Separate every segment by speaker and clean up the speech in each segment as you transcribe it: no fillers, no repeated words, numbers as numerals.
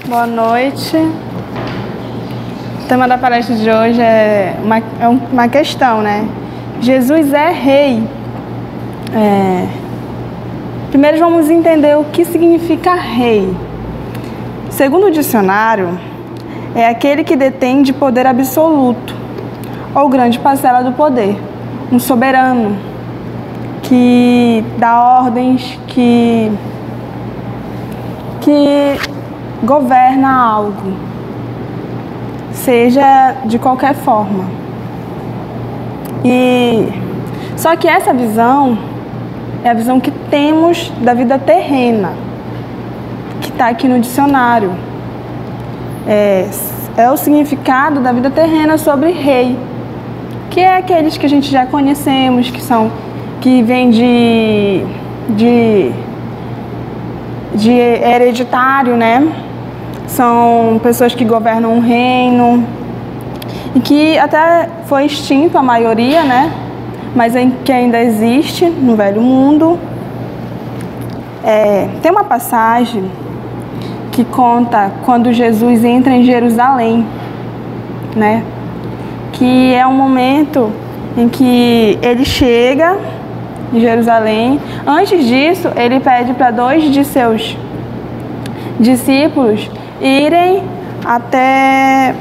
Speaker 1: Boa noite. O tema da palestra de hoje é uma questão, né? Jesus é rei. Primeiro vamos entender o que significa rei. Segundo o dicionário, é aquele que detém de poder absoluto ou grande parcela do poder. Um soberano que dá ordens, que governa algo, seja de qualquer forma. Só que essa visão é a visão que temos da vida terrena, que está aqui no dicionário. É o significado da vida terrena sobre rei, que é aqueles que a gente já conhecemos, que vem de hereditário, né? São pessoas que governam um reino e que até foi extinto a maioria, né? Mas que ainda existe no Velho Mundo. Tem uma passagem que conta quando Jesus entra em Jerusalém, né? Que é um momento em que ele chega em Jerusalém. Antes disso, ele pede para 2 de seus discípulos irem até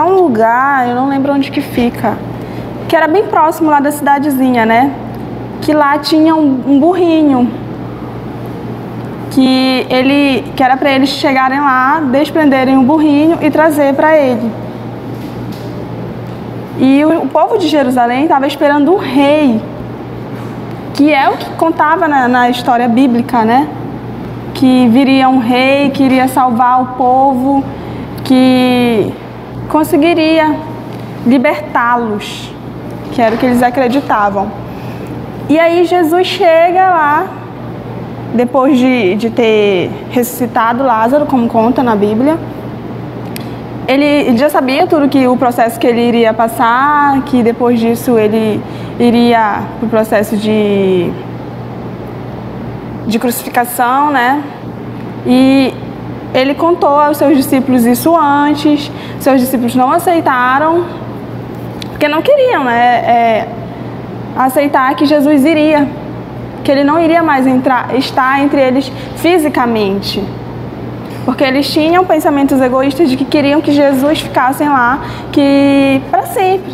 Speaker 1: um lugar, eu não lembro onde que fica, que era bem próximo lá da cidadezinha, né? Que lá tinha um burrinho, que era para eles chegarem lá, desprenderem o burrinho e trazer para ele. E o povo de Jerusalém estava esperando um rei, que é o que contava na história bíblica, né? Que viria um rei, que iria salvar o povo, que conseguiria libertá-los, que era o que eles acreditavam. E aí Jesus chega lá, depois de ter ressuscitado Lázaro, como conta na Bíblia. Ele já sabia o processo que ele iria passar, que depois disso ele iria para o processo de crucificação, né? E ele contou aos seus discípulos isso antes. Seus discípulos não aceitaram, porque não queriam, né? Aceitar que Jesus iria, que ele não iria mais estar entre eles fisicamente. Porque eles tinham pensamentos egoístas de que queriam que Jesus ficasse lá para sempre.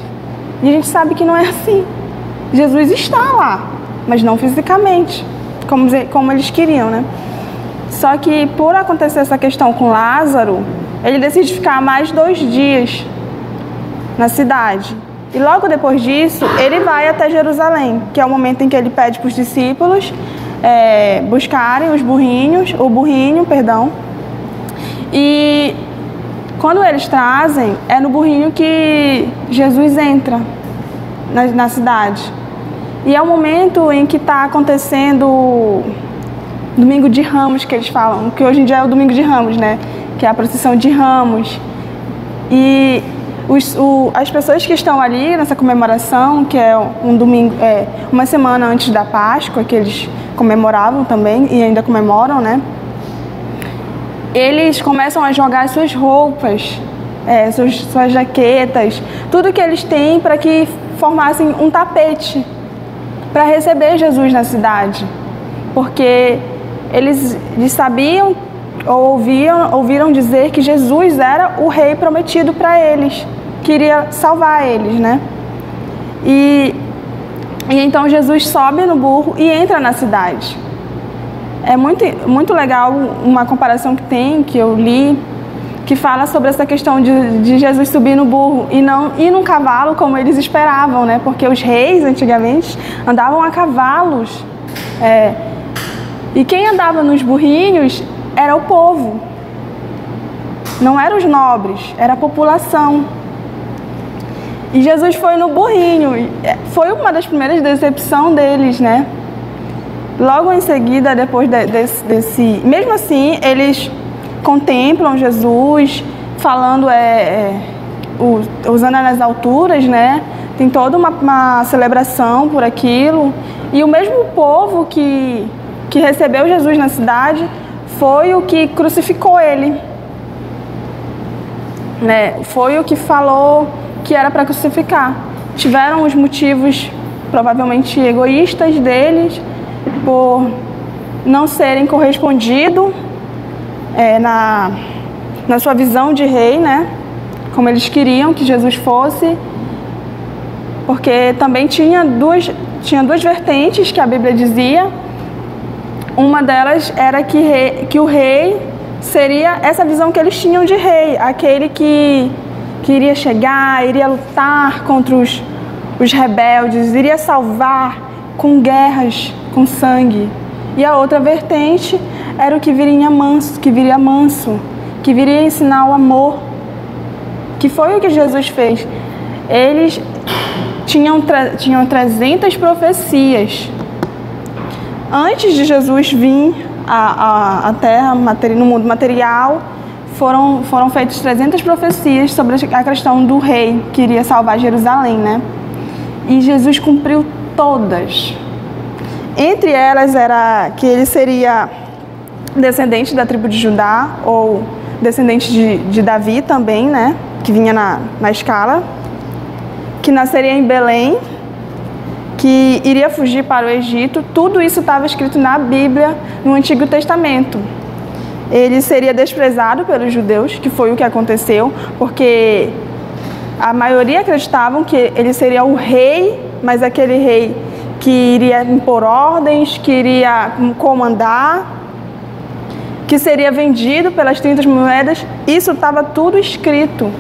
Speaker 1: E a gente sabe que não é assim. Jesus está lá, mas não fisicamente, como eles queriam, né? Só que por acontecer essa questão com Lázaro, ele decide ficar mais 2 dias na cidade. E logo depois disso, ele vai até Jerusalém, que é o momento em que ele pede para os discípulos buscarem o burrinho. E quando eles trazem, é no burrinho que Jesus entra na cidade. E é o momento em que está acontecendo Domingo de Ramos, que eles falam, que hoje em dia é o Domingo de Ramos, né? Que é a procissão de Ramos. E as pessoas que estão ali nessa comemoração, que é um domingo, uma semana antes da Páscoa, que eles comemoravam também e ainda comemoram, né? Eles começam a jogar suas roupas, suas jaquetas, tudo que eles têm para que formassem um tapete para receber Jesus na cidade. Porque eles sabiam ou ouviram dizer que Jesus era o rei prometido para eles, que iria salvar eles, né? E então Jesus sobe no burro e entra na cidade. É muito legal uma comparação que eu li, que fala sobre essa questão de Jesus subir no burro e não ir num cavalo como eles esperavam, né? Porque os reis, antigamente, andavam a cavalos. E quem andava nos burrinhos era o povo. Não eram os nobres, era a população. E Jesus foi no burrinho. Foi uma das primeiras decepções deles, né? Logo em seguida, depois desse... Mesmo assim, eles contemplam Jesus, falando, usando as alturas, né? Tem toda uma celebração por aquilo. E o mesmo povo que recebeu Jesus na cidade foi o que crucificou ele, né? Foi o que falou que era para crucificar. Tiveram os motivos provavelmente egoístas deles por não serem correspondidos na sua visão de rei, né? Como eles queriam que Jesus fosse, porque também tinha duas vertentes que a Bíblia dizia. Uma delas era que o rei seria essa visão que eles tinham de rei, aquele que iria chegar, iria lutar contra os rebeldes, iria salvar com guerras, com sangue. E a outra vertente era o que viria manso, que viria ensinar o amor, que foi o que Jesus fez. Eles tinham 300 profecias. Antes de Jesus vir à Terra, no mundo material, foram feitas 300 profecias sobre a questão do rei que iria salvar Jerusalém, né? E Jesus cumpriu todas. Entre elas era que ele seria descendente da tribo de Judá, ou descendente de Davi também, né? Que vinha na escala, que nasceria em Belém, que iria fugir para o Egito. Tudo isso estava escrito na Bíblia, no Antigo Testamento. Ele seria desprezado pelos judeus, que foi o que aconteceu, porque a maioria acreditavam que ele seria o rei, mas aquele rei que iria impor ordens, que iria comandar, que seria vendido pelas 30 moedas. Isso estava tudo escrito.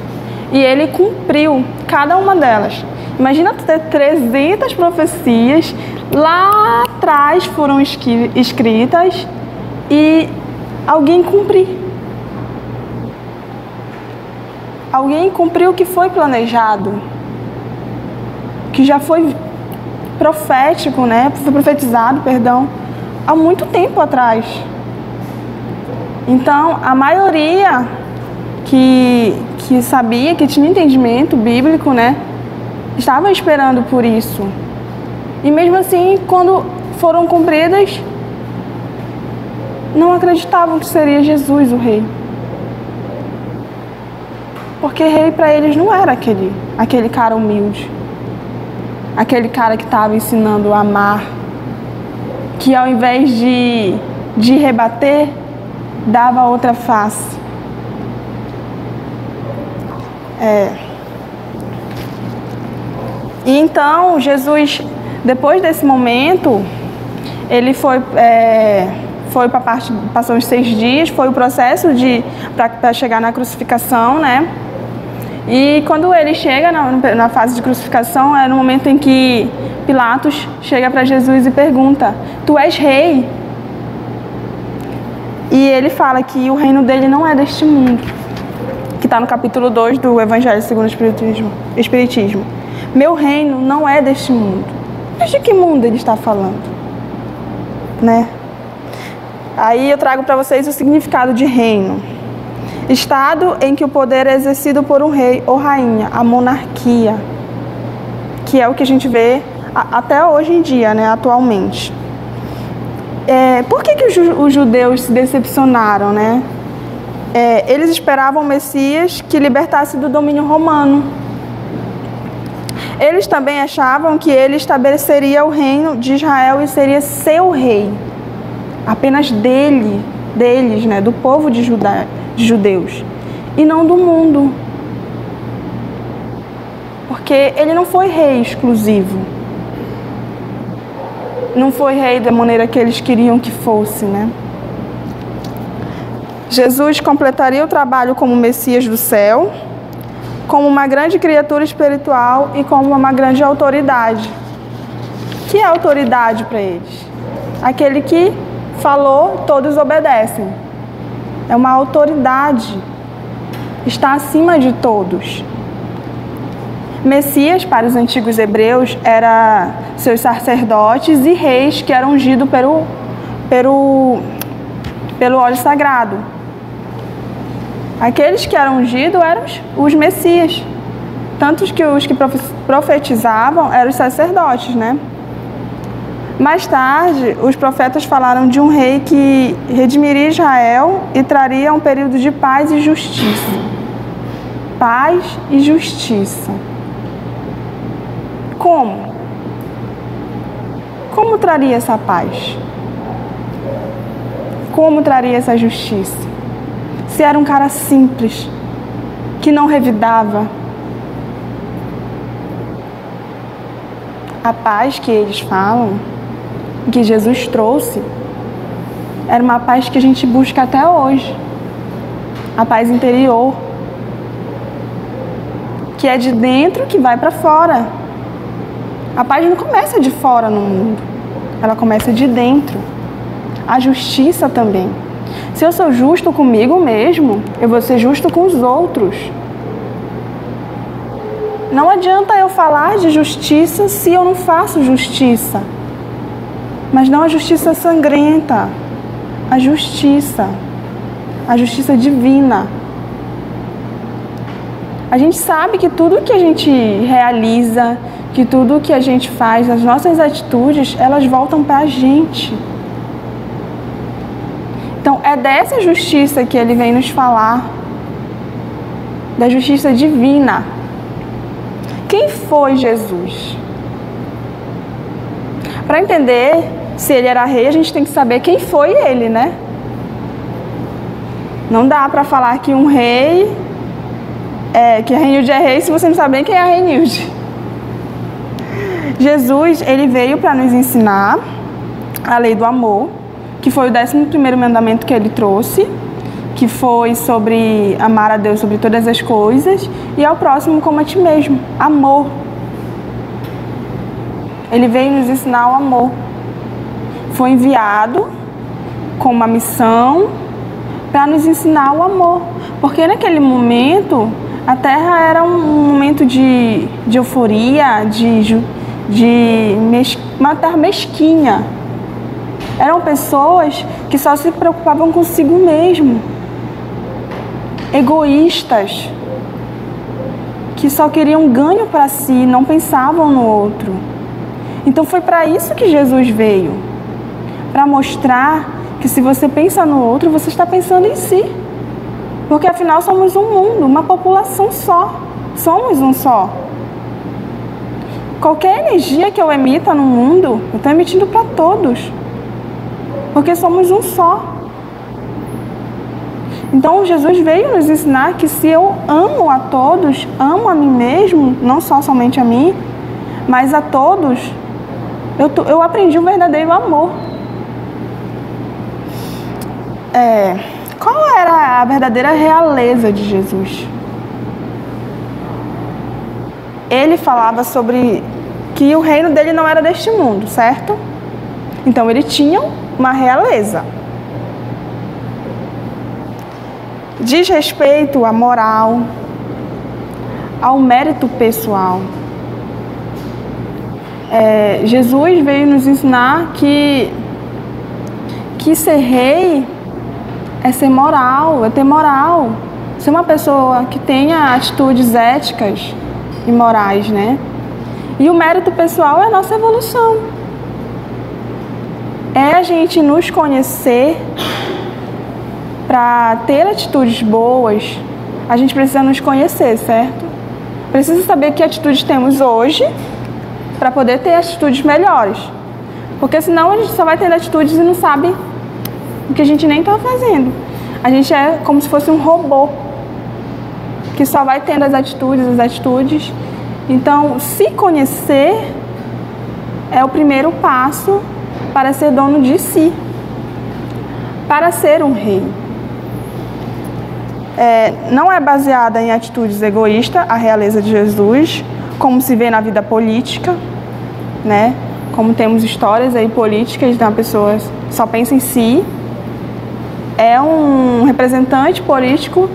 Speaker 1: E ele cumpriu cada uma delas. Imagina ter 300 profecias, lá atrás foram escritas, e alguém cumprir. Alguém cumpriu o que foi planejado, que já foi profético, né? Foi profetizado, perdão, há muito tempo atrás. Então, a maioria que sabia, que tinha entendimento bíblico, né, estava esperando por isso. E mesmo assim, quando foram cumpridas, não acreditavam que seria Jesus o rei. Porque rei para eles não era aquele cara humilde, aquele cara que estava ensinando a amar, que ao invés de rebater, dava outra face. E então Jesus, depois desse momento, ele foi para parte, passou uns 6 dias, foi o processo para chegar na crucificação, né? E quando ele chega na fase de crucificação, é no momento em que Pilatos chega para Jesus e pergunta: "Tu és rei?" E ele fala que o reino dele não é deste mundo, que está no capítulo 2 do Evangelho segundo o Espiritismo. Meu reino não é deste mundo. Mas de que mundo ele está falando? Né? Aí eu trago para vocês o significado de reino. Estado em que o poder é exercido por um rei ou rainha, a monarquia, que é o que a gente vê até hoje em dia, né, atualmente. Por que os judeus se decepcionaram, né? Eles esperavam o Messias que libertasse do domínio romano. Eles também achavam que ele estabeleceria o reino de Israel e seria seu rei, apenas deles, né, do povo de judeus, e não do mundo. Porque ele não foi rei exclusivo. Não foi rei da maneira que eles queriam que fosse, né? Jesus completaria o trabalho como Messias do céu, como uma grande criatura espiritual e como uma grande autoridade. Que é autoridade para eles? Aquele que falou, todos obedecem. É uma autoridade. Está acima de todos. Messias, para os antigos hebreus, era seus sacerdotes e reis que eram ungidos pelo óleo sagrado. Aqueles que eram ungidos eram os Messias. Tanto que os que profetizavam eram os sacerdotes, né? Mais tarde, os profetas falaram de um rei que redimiria Israel e traria um período de paz e justiça. Paz e justiça. Como? Como traria essa paz? Como traria essa justiça? Se era um cara simples, que não revidava. A paz que eles falam, que Jesus trouxe, era uma paz que a gente busca até hoje. A paz interior, que é de dentro que vai para fora. A paz não começa de fora no mundo, ela começa de dentro. A justiça também. Se eu sou justo comigo mesmo, eu vou ser justo com os outros. Não adianta eu falar de justiça se eu não faço justiça. Mas não a justiça sangrenta, a justiça divina. A gente sabe que tudo que a gente realiza, que tudo que a gente faz, as nossas atitudes, elas voltam para a gente. Então, é dessa justiça que ele vem nos falar, da justiça divina. Quem foi Jesus? Para entender se ele era rei, a gente tem que saber quem foi ele, né? Não dá para falar que um rei, que a Reinilde é rei, se você não sabe nem quem é a Reinilde. Jesus, ele veio para nos ensinar a lei do amor, que foi o 11º mandamento que ele trouxe, que foi sobre amar a Deus sobre todas as coisas e ao próximo como a ti mesmo. Amor. Ele veio nos ensinar o amor. Foi enviado com uma missão para nos ensinar o amor. Porque naquele momento, a Terra era um momento de euforia, uma terra mesquinha. Eram pessoas que só se preocupavam consigo mesmo. Egoístas. Que só queriam ganho para si, não pensavam no outro. Então foi para isso que Jesus veio. Para mostrar que se você pensa no outro, você está pensando em si. Porque afinal somos um mundo, uma população só. Somos um só. Qualquer energia que eu emita no mundo, eu estou emitindo para todos. Porque somos um só. Então Jesus veio nos ensinar que se eu amo a todos, amo a mim mesmo, não somente a mim, mas a todos, eu aprendi o verdadeiro amor. Qual era a verdadeira realeza de Jesus? Ele falava sobre que o reino dele não era deste mundo, certo? Então ele tinha uma realeza. Diz respeito à moral, ao mérito pessoal. Jesus veio nos ensinar que ser rei é ser moral, é ter moral. Ser uma pessoa que tenha atitudes éticas e morais, né? E o mérito pessoal é a nossa evolução. É a gente nos conhecer. Para ter atitudes boas, a gente precisa nos conhecer, certo? Precisa saber que atitudes temos hoje para poder ter atitudes melhores. Porque senão a gente só vai tendo atitudes e não sabe o que a gente nem está fazendo. A gente é como se fosse um robô que só vai tendo as atitudes. Então, se conhecer é o primeiro passo para ser dono de si, para ser um rei. Não é baseada em atitudes egoístas, a realeza de Jesus, como se vê na vida política, né? Como temos histórias aí políticas de uma pessoa que só pensa em si, é um representante político,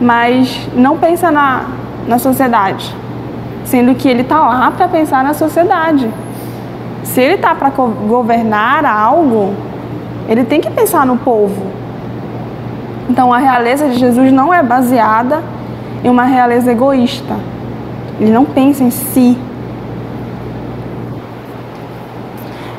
Speaker 1: mas não pensa na sociedade, sendo que ele está lá para pensar na sociedade. Se ele está para governar algo, ele tem que pensar no povo. Então, a realeza de Jesus não é baseada em uma realeza egoísta. Ele não pensa em si.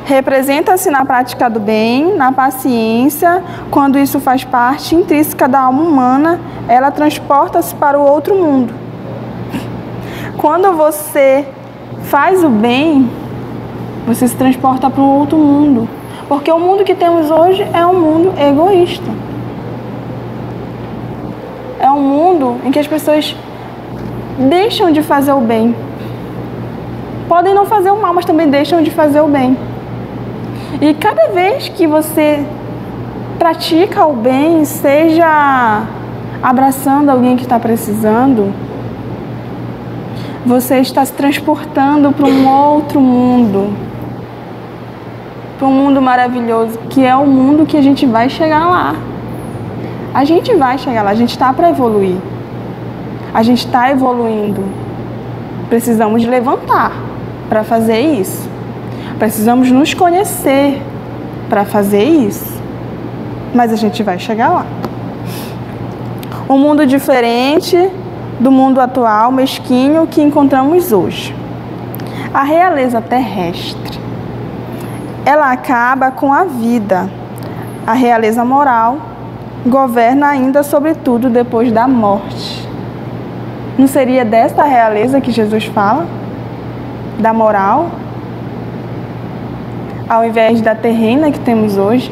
Speaker 1: Representa-se na prática do bem, na paciência, quando isso faz parte intrínseca da alma humana, ela transporta-se para o outro mundo. Quando você faz o bem, você se transporta para um outro mundo. Porque o mundo que temos hoje é um mundo egoísta. É um mundo em que as pessoas deixam de fazer o bem. Podem não fazer o mal, mas também deixam de fazer o bem. E cada vez que você pratica o bem, seja abraçando alguém que está precisando, você está se transportando para um outro mundo, para um mundo maravilhoso, que é o mundo que a gente vai chegar lá. A gente vai chegar lá, a gente está para evoluir. A gente está evoluindo. Precisamos levantar para fazer isso. Precisamos nos conhecer para fazer isso. Mas a gente vai chegar lá. Um mundo diferente do mundo atual, mesquinho, que encontramos hoje. A realeza terrestre, ela acaba com a vida. A realeza moral governa ainda sobre tudo depois da morte. Não seria desta realeza que Jesus fala? Da moral? Ao invés da terrena que temos hoje.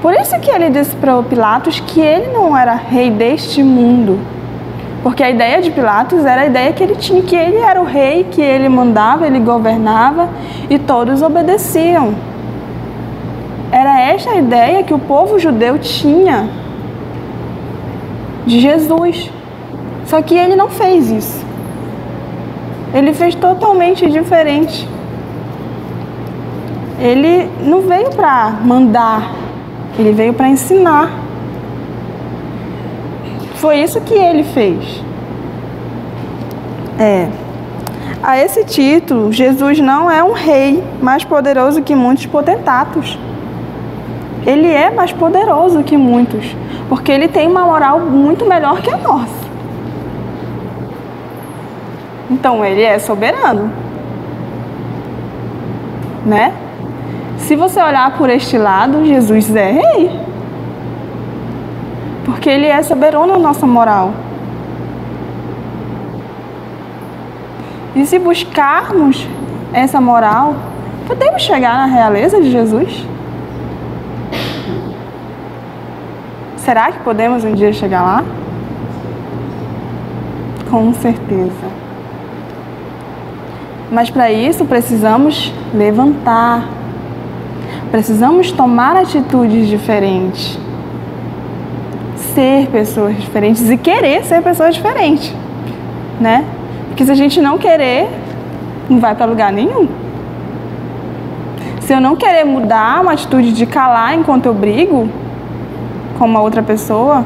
Speaker 1: Por isso que ele disse para Pilatos que ele não era rei deste mundo. Porque a ideia de Pilatos era a ideia que ele tinha, que ele era o rei, que ele mandava, ele governava e todos obedeciam. Era esta a ideia que o povo judeu tinha de Jesus. Só que ele não fez isso. Ele fez totalmente diferente. Ele não veio para mandar, ele veio para ensinar. Foi isso que ele fez. A esse título, Jesus não é um rei mais poderoso que muitos potentatos. Ele é mais poderoso que muitos, porque ele tem uma moral muito melhor que a nossa. Então, ele é soberano, né? Se você olhar por este lado, Jesus é rei. Porque ele é soberano na nossa moral. E se buscarmos essa moral, podemos chegar na realeza de Jesus? Será que podemos um dia chegar lá? Com certeza. Mas para isso precisamos levantar. Precisamos tomar atitudes diferentes. Ser pessoas diferentes e querer ser pessoas diferentes, né? Porque se a gente não querer, não vai para lugar nenhum. Se eu não querer mudar uma atitude de calar enquanto eu brigo com uma outra pessoa,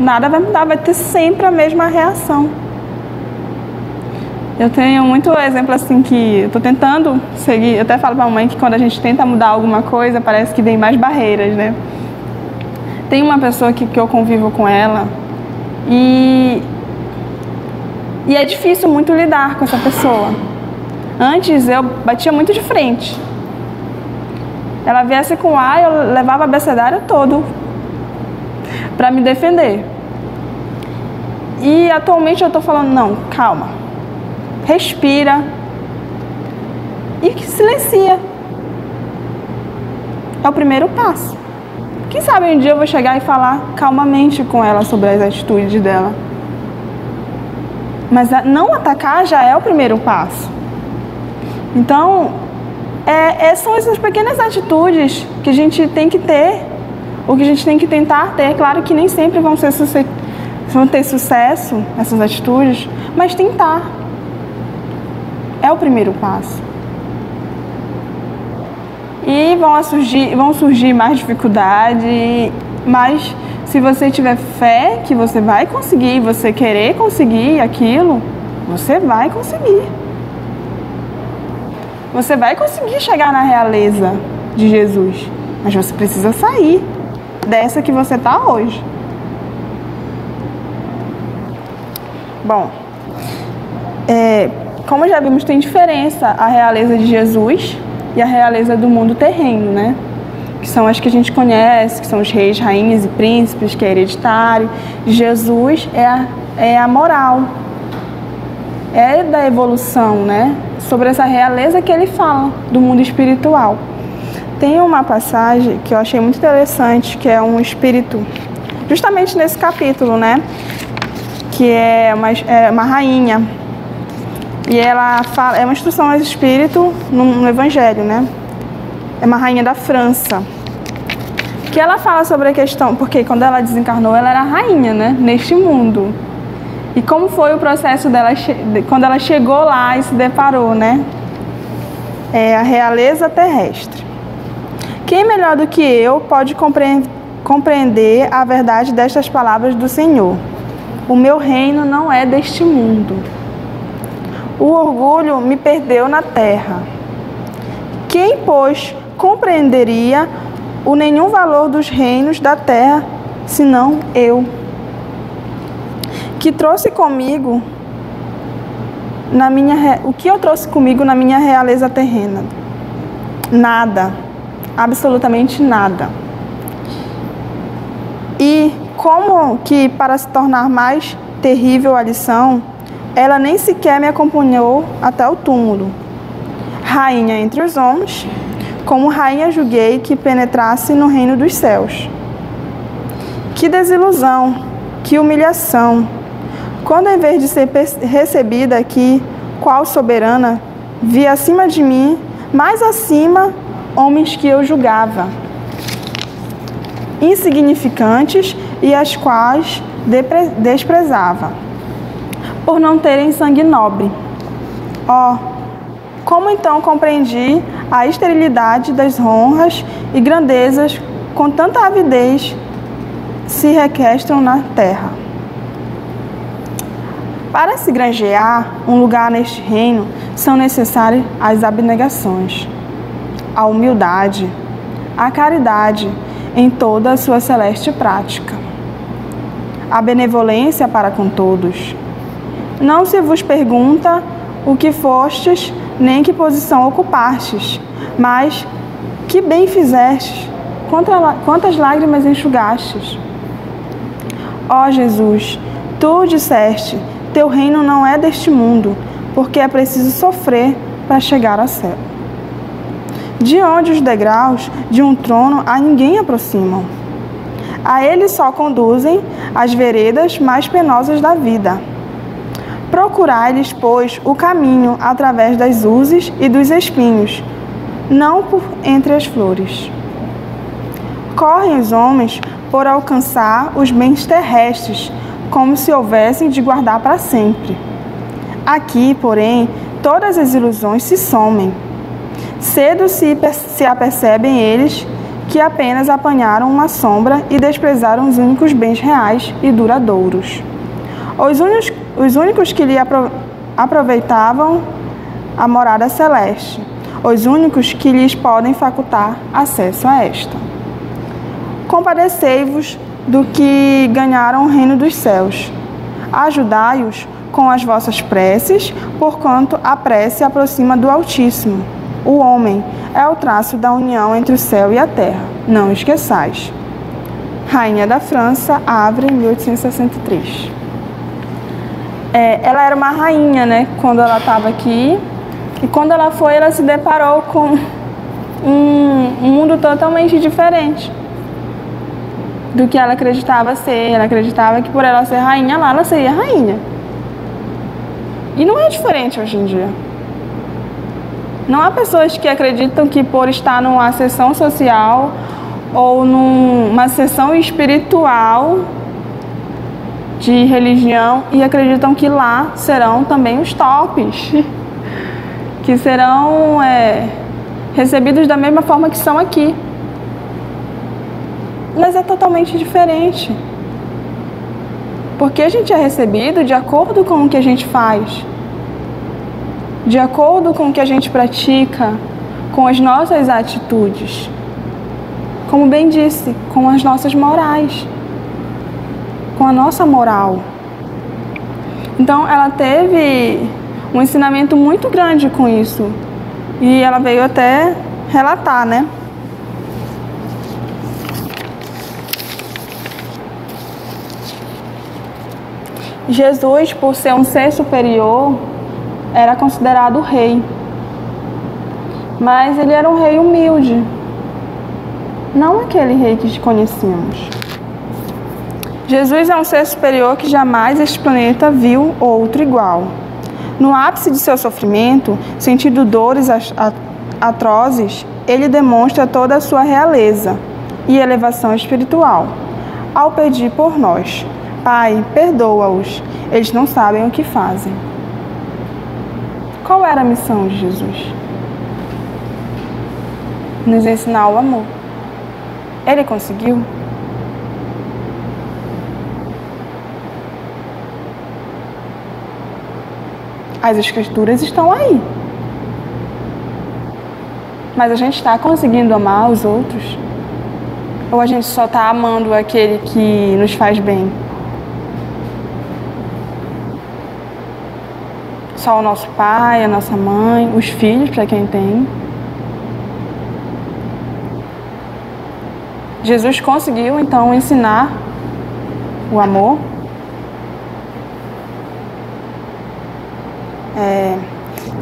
Speaker 1: nada vai mudar, vai ter sempre a mesma reação. Eu tenho muito exemplo assim que eu estou tentando seguir, eu até falo para a mãe que quando a gente tenta mudar alguma coisa, parece que vem mais barreiras, né? Tem uma pessoa que eu convivo com ela e é difícil muito lidar com essa pessoa. Antes eu batia muito de frente. Ela viesse com A, eu levava o abecedário todo para me defender. E atualmente eu estou falando, não, calma. Respira e silencia. É o primeiro passo. Quem sabe um dia eu vou chegar e falar calmamente com ela sobre as atitudes dela. Mas não atacar já é o primeiro passo. Então, são essas pequenas atitudes que a gente tem que ter, ou que a gente tem que tentar ter. Claro que nem sempre vão ter sucesso essas atitudes, mas tentar. É o primeiro passo. E vão surgir mais dificuldades, mas se você tiver fé que você vai conseguir, você querer conseguir aquilo, você vai conseguir. Você vai conseguir chegar na realeza de Jesus, mas você precisa sair dessa que você está hoje. Bom, como já vimos, tem diferença a realeza de Jesus e a realeza do mundo terreno, né? Que são as que a gente conhece, que são os reis, rainhas e príncipes, que é hereditário. Jesus é a moral, é da evolução, né? Sobre essa realeza que ele fala, do mundo espiritual. Tem uma passagem que eu achei muito interessante, que é um espírito, justamente nesse capítulo, né? Que é uma rainha. E ela fala, é uma instrução ao espírito no Evangelho, né? É uma rainha da França. Que ela fala sobre a questão, porque quando ela desencarnou, ela era rainha, né? Neste mundo. E como foi o processo dela, quando ela chegou lá e se deparou, né? É a realeza terrestre. Quem melhor do que eu pode compreender a verdade destas palavras do Senhor? O meu reino não é deste mundo. O orgulho me perdeu na terra. Quem, pois, compreenderia o nenhum valor dos reinos da terra, senão eu? Que trouxe comigo o que eu trouxe comigo na minha realeza terrena? Nada, absolutamente nada. E como que para se tornar mais terrível a lição, ela nem sequer me acompanhou até o túmulo. Rainha entre os homens, como rainha julguei que penetrasse no reino dos céus. Que desilusão, que humilhação, quando em vez de ser recebida aqui, qual soberana, vi acima de mim, mais acima, homens que eu julgava, insignificantes e as quais desprezava, por não terem sangue nobre. Como então compreendi a esterilidade das honras e grandezas com tanta avidez se requestram na terra? Para se granjear um lugar neste reino, são necessárias as abnegações, a humildade, a caridade em toda a sua celeste prática, a benevolência para com todos. Não se vos pergunta o que fostes, nem que posição ocupastes, mas que bem fizestes, quantas lágrimas enxugastes. Ó Jesus, tu disseste, teu reino não é deste mundo, porque é preciso sofrer para chegar ao céu. De onde os degraus de um trono a ninguém aproximam. A ele só conduzem as veredas mais penosas da vida. Procurai-lhes, pois, o caminho através das uzes e dos espinhos, não por entre as flores. Correm os homens por alcançar os bens terrestres, como se houvessem de guardar para sempre. Aqui, porém, todas as ilusões se somem. Cedo se apercebem eles que apenas apanharam uma sombra e desprezaram os únicos bens reais e duradouros. Os únicos que lhe aproveitavam a morada celeste, os únicos que lhes podem facultar acesso a esta. Compadecei-vos do que ganharam o reino dos céus. Ajudai-os com as vossas preces, porquanto a prece aproxima do Altíssimo. O homem é o traço da união entre o céu e a terra. Não esqueçais. Rainha da França, Havre, 1863. Ela era uma rainha, né, quando ela estava aqui. E quando ela foi, ela se deparou com um mundo totalmente diferente do que ela acreditava ser. Ela acreditava que por ela ser rainha lá, ela seria rainha. E não é diferente hoje em dia. Não há pessoas que acreditam que por estar numa ascensão social ou numa ascensão espiritual de religião e acreditam que lá serão também os tops, que serão recebidos da mesma forma que são aqui. Mas é totalmente diferente. Porque a gente é recebido de acordo com o que a gente faz, de acordo com o que a gente pratica, com as nossas atitudes. Como bem disse, com as nossas morais, com a nossa moral. Então, ela teve um ensinamento muito grande com isso. E ela veio até relatar, né? Jesus, por ser um ser superior, era considerado rei. Mas ele era um rei humilde, não aquele rei que conhecemos. Jesus é um ser superior que jamais este planeta viu outro igual. No ápice de seu sofrimento, sentindo dores atrozes, ele demonstra toda a sua realeza e elevação espiritual, ao pedir por nós: Pai, perdoa-os, eles não sabem o que fazem. Qual era a missão de Jesus? Nos ensinar o amor. Ele conseguiu? As escrituras estão aí. Mas a gente está conseguindo amar os outros? Ou a gente só está amando aquele que nos faz bem? Só o nosso pai, a nossa mãe, os filhos, para quem tem. Jesus conseguiu, então, ensinar o amor.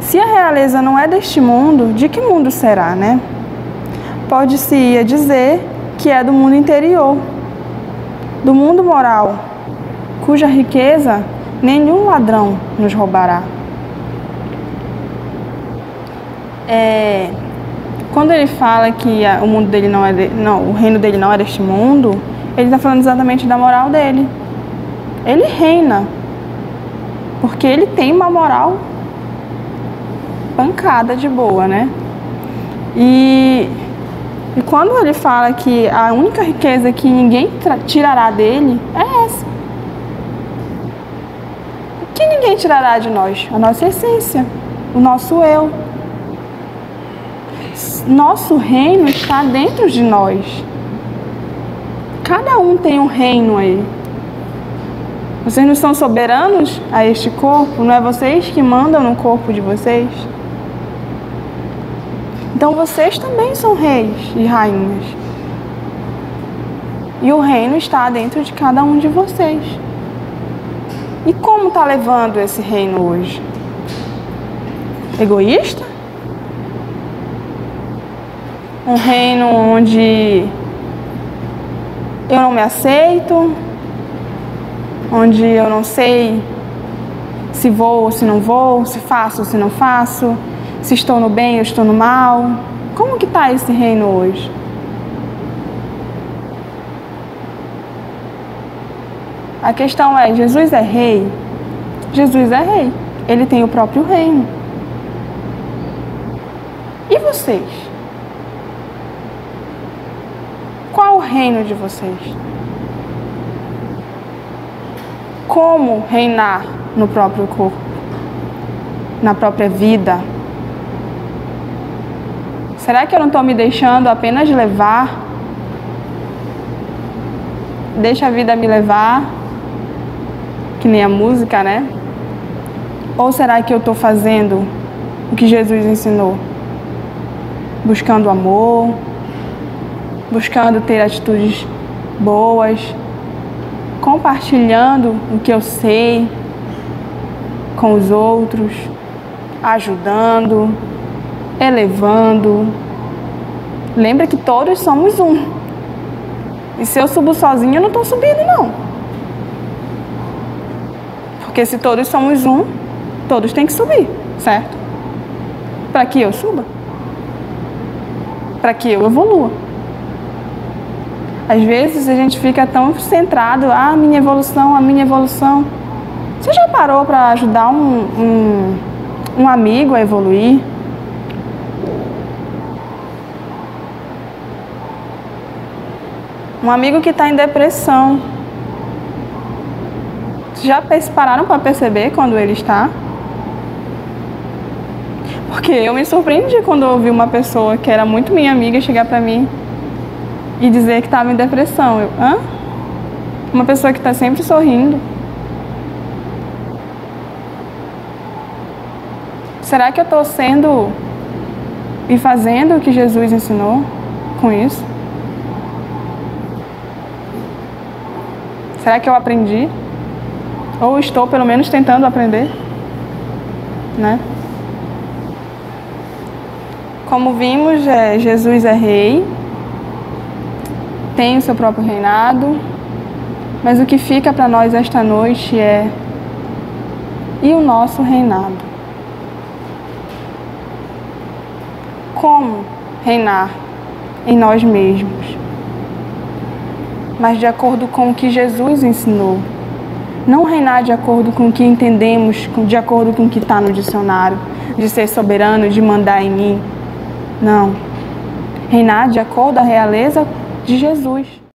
Speaker 1: Se a realeza não é deste mundo, de que mundo será, né? Pode-se dizer que é do mundo interior, do mundo moral, cuja riqueza nenhum ladrão nos roubará. Quando ele fala que o mundo dele o reino dele não é deste mundo, ele está falando exatamente da moral dele. Ele reina, porque ele tem uma moral pancada de boa, né? E quando ele fala que a única riqueza que ninguém tirará dele é essa. O que ninguém tirará de nós? A nossa essência, o nosso eu. Nosso reino está dentro de nós. Cada um tem um reino aí. Vocês não são soberanos a este corpo? Não é vocês que mandam no corpo de vocês? Então vocês também são reis e rainhas. E o reino está dentro de cada um de vocês. E como está levando esse reino hoje? Egoísta? Um reino onde eu não me aceito, onde eu não sei se vou ou se não vou, se faço ou se não faço, se estou no bem ou estou no mal. Como que está esse reino hoje? A questão é, Jesus é rei? Jesus é rei. Ele tem o próprio reino. E vocês? Qual o reino de vocês? Como reinar no próprio corpo? Na própria vida? Será que eu não estou me deixando apenas levar? Deixa a vida me levar? Que nem a música, né? Ou será que eu estou fazendo o que Jesus ensinou? Buscando amor, buscando ter atitudes boas, compartilhando o que eu sei com os outros, ajudando, elevando. Lembra que todos somos um. E se eu subo sozinho, eu não estou subindo, não. Porque se todos somos um, todos têm que subir, certo? Para que eu suba. Para que eu evolua. Às vezes a gente fica tão centrado, a minha evolução, a minha evolução. Você já parou para ajudar um amigo a evoluir? Um amigo que está em depressão. Já pararam para perceber quando ele está? Porque eu me surpreendi quando eu ouvi uma pessoa que era muito minha amiga chegar para mim e dizer que estava em depressão. Eu, hã? Uma pessoa que está sempre sorrindo. Será que eu estou sendo e fazendo o que Jesus ensinou com isso? Será que eu aprendi? Ou estou pelo menos tentando aprender? Né? Como vimos, Jesus é rei, tem o seu próprio reinado, mas o que fica para nós esta noite é: e o nosso reinado? Como reinar em nós mesmos, mas de acordo com o que Jesus ensinou? Não reinar de acordo com o que entendemos, de acordo com o que está no dicionário, de ser soberano, de mandar em mim. Não. Reinar de acordo com a realeza de Jesus.